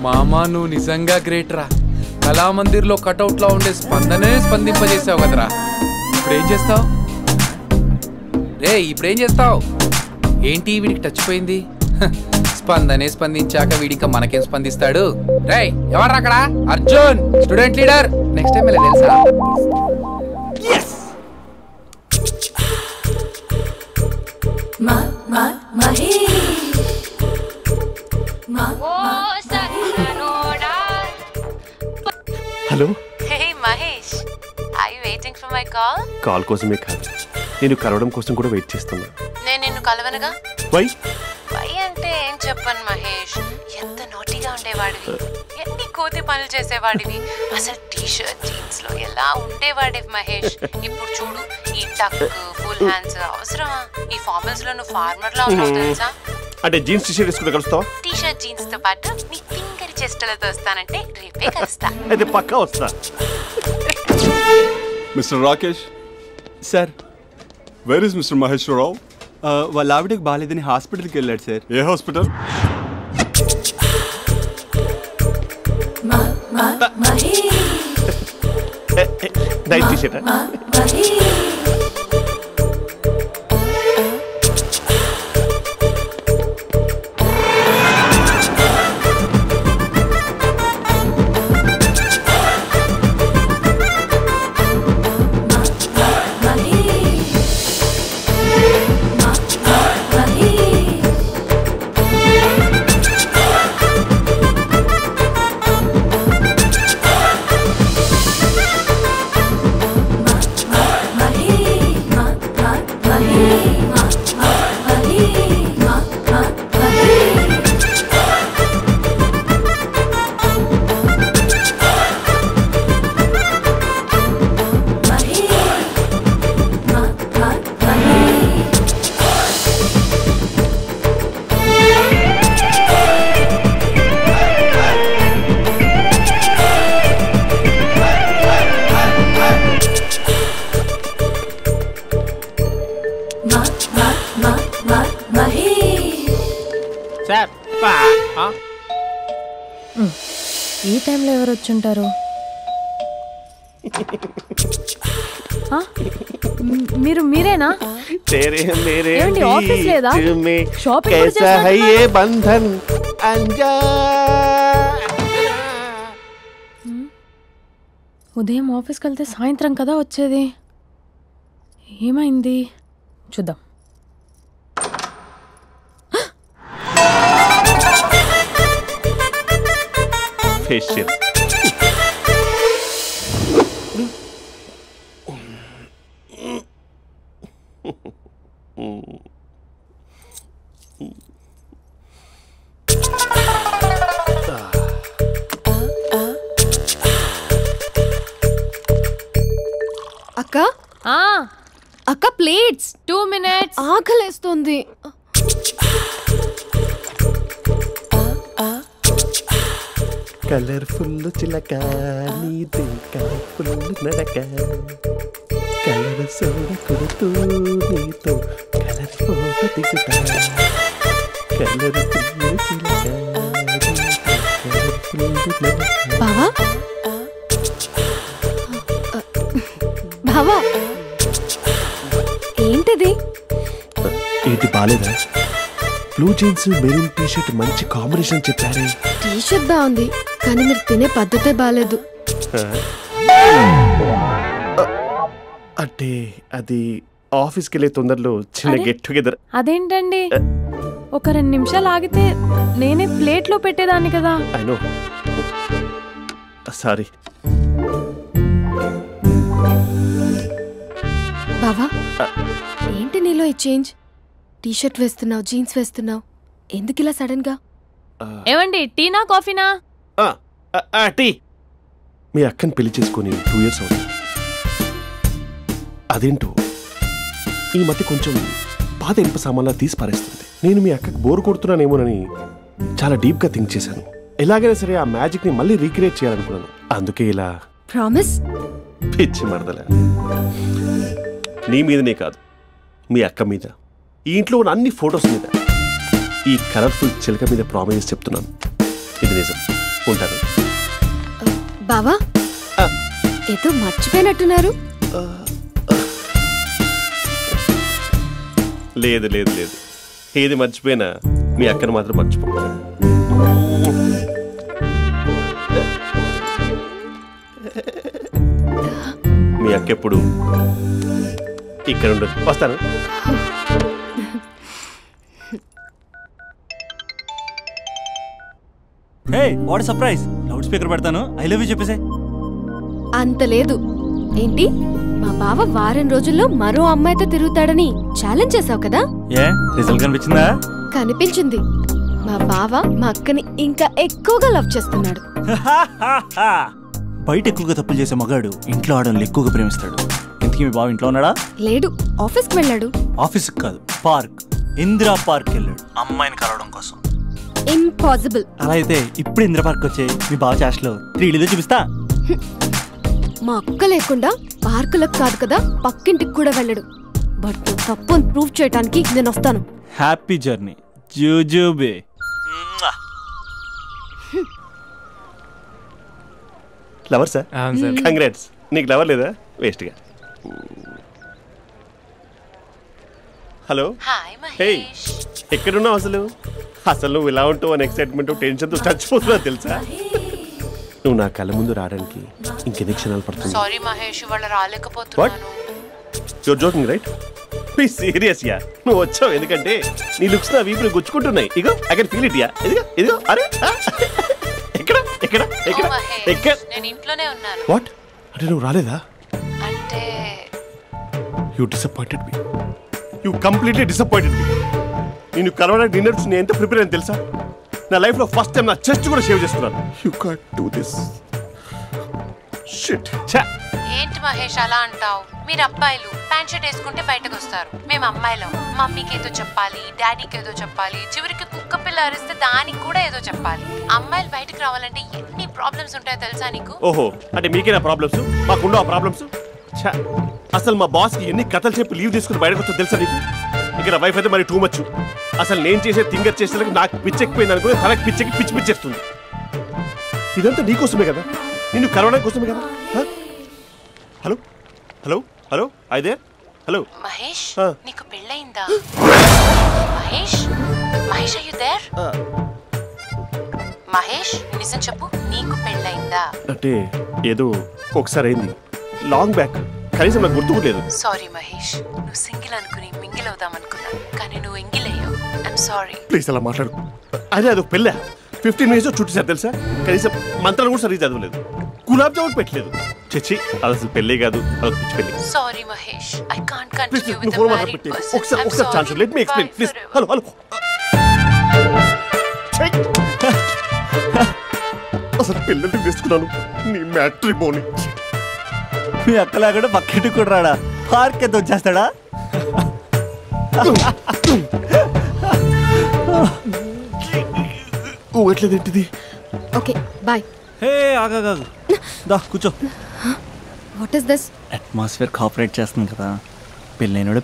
మామా నువ్వు నిజంగా గ్రేట్ రా. కళామందిర్లో కటౌట్ లో ఉండే స్పందనే స్పందింపజేసావు కదరా. ఇప్పుడేం చేస్తావు రే? ఇప్పుడేం చేస్తావు? ఏంటి వీడికి టచ్ పోయింది? స్పందనే స్పందించాక వీడిక మనకేం స్పందిస్తాడు? రే ఎవరు అక్కడ? Arjun student leader. Next time ఇలా తెలుసా? Hello. Hey Mahesh, are you waiting for my call? Call కోసమే కాదు, నేను కలవడం కోసం కూడా వెయిట్ చేస్తున్నా. నేను నిన్ను కలవనుగా. వై అంటే ఏం చెప్పను మహేష్, ఎంత నోటీగా ఉండేవాడివి, ఎన్ని కోతి పనులు చేసేవాడివి, అసలు టీ షర్ట్ జీన్స్ లో ఎలా ఉండేవాడివి మహేష్. ఇప్పుడు చూడు, ఈ టక్ ఫుల్ హ్యాండ్స్ అవసరమా? ఈ ఫార్మల్స్ లో నువ్వు ఫార్మర్ లా ఉన్నావు తెలుసా? అంటే జీన్స్ టీ షర్ట్ వేసుకుంటే కలుస్తావా? టీ షర్ట్ జీన్స్ తో పాటు నీ తింగరి చెస్టలతో వస్తానంటే రేపే కలుస్తా. అయితే పక్కా వస్తా. Mister Rakesh sir. Where is mister Maheshwara Rao? వాళ్ళ ఆవిడకి బాగాలేదని హాస్పిటల్కి వెళ్ళాడు సార్. ఏ హాస్పిటల్? Night T shirt. ఈ టైంలో ఎవరు వచ్చుంటారు? మీరేనా? ఏమండి ఆఫీస్ లేదా? షాపింగ్ ఉదయం ఆఫీస్కి వెళ్తే సాయంత్రం కదా వచ్చేది. ఏమైంది చూద్దాం. ఫేషియల్. అక్క అక్క ప్లేట్స్ 2 minutes. ఆకలేస్తుంది. కలర్ఫుల్ చిలక నీదే కలర్ఫుల్ నడక, కలర్ సోడ కొడుతూ నీతో కలర్ ఫోటో దిగుతా, కలర్ఫుల్ చిలక బావా బావా ఏంటిది? ఏంటి బాలేదా? Blue jeans maroon T shirt మంచి కాంబినేషన్ చెప్పారే. టీ షర్ట్ బాగుంది కానీ మీరు తినే పద్ధతే బాలేదు. అంటే అది ఆఫీస్కి వెళ్ళే తొందరలో చిన్న గెట్ టుగెదర్. అదేంటండి, ఒక 2 నిమిషాలు ఆగితే నేనే ప్లేట్లో పెట్టేదాన్ని కదా. I know, sorry. బావా ఏంటి నీలో ఈ చేంజ్? టీ షర్ట్ వేస్తున్నావు, జీన్స్ వేస్తున్నావు, ఎందుకు ఇలా సడన్ గా? ఏమండి టీనా కాఫీనా? టీ. మీ అక్కని పెళ్లి చేసుకొని 2 years అవుతుంది. అదేంటో ఈ మధ్య కొంచెం పాత ఇనుప సామాన్లా తీసి పారేస్తుంది. నేను మీ అక్కకి బోర్ కొడుతున్నానేమోనని చాలా డీప్గా థింక్ చేశాను. ఎలాగైనా సరే ఆ మ్యాజిక్ని మళ్ళీ రీక్రియేట్ చేయాలనుకున్నాను. అందుకే ఇలా. ప్రామిస్? పిచ్చి మరదల, నీ మీదనే కాదు, మీ అక్క మీద, ఈ ఇంట్లో ఉన్న అన్ని ఫొటోస్ మీద, ఈ కలర్ఫుల్ చిలక మీద ప్రామిస్ చెప్తున్నాను. ఇది నిజం. ఉంటాను. బావా ఆ. ఏదో మర్చిపోయినట్టున్నారు. లేదు లేదు లేదు, ఏది మర్చిపోయినా మీ అక్కను మాత్రం మర్చిపో. మీ అక్క ఎప్పుడు ఇక్కడ ఉండదు. వస్తాను. Hey what surprise, loud speaker పెడతాను, ఐ లవ్ యూ చెప్పేసే. అంత లేదు. ఏంటి, మా బావ వారం రోజుల్లో మరో అమ్మాయితో తిరుగుతాడని ఛాలెంజ్ చేసావు కదా? ఏ రిజల్ట్ కనిపించిందా? కనిపించింది. మా బావ మా అక్కని ఇంకా ఎక్కువగా లవ్ చేస్తున్నాడు. బయట ఎక్కువగా తప్పులు చేసే మగాడు ఇంట్లో ఆడవాళ్ళు ఎక్కువగా ప్రేమిస్తాడు. ఇంతకీ మీ బావ ఇంట్లో ఉన్నాడా? లేడు, ఆఫీస్కి వెళ్ళాడు. ఆఫీస్కి కాదు, పార్క్, ఇందిరా పార్క్ వెళ్ళాడు అమ్మాయిని కలవడం కోసం. ఇంపాసిబుల్. అలా అయితే ఇప్పుడు ఇందిరా పార్క్ వచ్చే మీ బావ చాష్లో 3Dలో చూపిస్తా. మా అక్క లేకుండా పార్కులకు కాదు కదా పక్కింటికి కూడా వెళ్ళడు. బట్ నువ్వు తప్పు అని ప్రూవ్ చేయడానికి నేను వస్తాను. హ్యాపీ జర్నీ జూజూబే. Lover sir, congrats. నీకు లవర్ లేదా? వేస్ట్గా. Hello, hi hey, Mahesh. ఎక్కడున్నావు అసలు? అసలు నువ్వు ఇలా ఉంటావు అని ఎక్సైట్మెంట్ టెన్షన్తో చచ్చిపోతున్నావు తెలుసా? నువ్వు నా కళ్ళ ముందు రావడానికి ఇంకెన్ని క్షణాలు పడుతుంది? సారీ మహేష్, ఇవాళ రాలేకపోతున్నాను. Your joking right? Please serious yeah. నువ్వు వచ్చావు ఎందుకంటే నీ లుక్స్ నా వీపుని గుచ్చుకుంటున్నాయి. ఇగో I can feel it yeah. ఇదిగో ఇదిగో. అరే ఎక్కడ ఎక్కడ ఎక్కడ ఓ మహేష్, ఎక్కడ? నేను ఇంట్లోనే ఉన్నాను. వాట్ అంటే నువ్వు రాలేదా? అంటే you disappointed me. You completely disappointed me. నేను కలవడానికి డిన్నర్స్ నేను ఎంత ప్రిపేర్ అని తెలుసా? నా లైఫ్లో ఫస్ట్ టైం నా చెస్ట్ కూడా షేవ్ చేసుకున్నాను. You can't do this shit. ఛా, ఏంటి మహేష్ అలా అంటావు? మీరు అబ్బాయిలు ప్యాంట్ షర్ట్ వేసుకుంటే బయటకు వస్తారు. మేము అమ్మాయిలం, మమ్మీకి ఏదో చెప్పాలి, డాడీకి ఏదో చెప్పాలి, చివరికి కుక్క పిల్ల అరిస్తే దానికి కూడా ఏదో చెప్పాలి. అమ్మాయిలు బయటకు రావాలంటే ఎన్ని ప్రాబ్లమ్స్ ఉంటాయో తెలుసా నీకు? ఓహో, అంటే మీకేనా ప్రాబ్లమ్స్? మాకుండా ప్రాబ్లమ్స్? ఛా, అసలు మా బాస్కి ఎన్ని కథలు చెప్పి లీవ్ తీసుకుని బయటకు వచ్చా తెలుసా నీకు? ఇక్కడ వైఫ్ అయితే మరి టూ మచ్. అసలు నేను చేసే థింగర్ చేసేందుకు నాకు పిచ్చెక్కిపోయింది అనుకుని తనకు పిచ్చెక్కి పిచ్చి పిచ్చేస్తుంది. ఇదంతా నీకోసమే కదా, నిన్ను కరోనా కోసమే కదా. హలో హలో హలో, అయితే హలో మహేష్, నీకు పెళ్ళయిందా? Mahesh, Mahesh are you there? Mahesh నిజం చెప్పు, నీకు పెళ్ళయిందా? అంటే ఏదో ఒకసారి అయింది, లాంగ్ బ్యాక్, కనీసం నాకు గుర్తుకు లేదు. సారీ మహేష్, నువ్వు సింగిల్ అనుకుని మింగిల్ అవుదాం అనుకున్నా, కానీ నువ్వు ఎంగిల్ అయ్యావు. I'm sorry. ప్లీజ్ అలా మాట్లాడు. అదే అదొక పెళ్ళా, 15 minutes చుట్టేసారు తెలుసా? కనీసం మంత్రాలు కూడా సరిగ్గా చదవలేదు, గులాబ్ జామున్ పెట్టలేదు. చచ్చి, అది అసలు పెళ్ళే కాదు, అదొక పిచ్చి పెళ్ళి. Sorry Mahesh, I can't please continue with the phone married మాట్లాడి పర్సన్. ఒకసారి chance let me explain please. Hello hello, అసలు పెళ్ళంటే తీసుకున్నాను నీ మ్యాట్రిమోని. మీ అక్క లేకుండా పక్కింటికి కూడా రాడా? పార్క్ ఎంత వచ్చేస్తాడా? ఎట్లేదేంటిది? Okay bye. హే ఆగా దా కూర్చో. What is this? Atmosphere cooperate చేస్తుంది కదా, పెళ్ళైనడు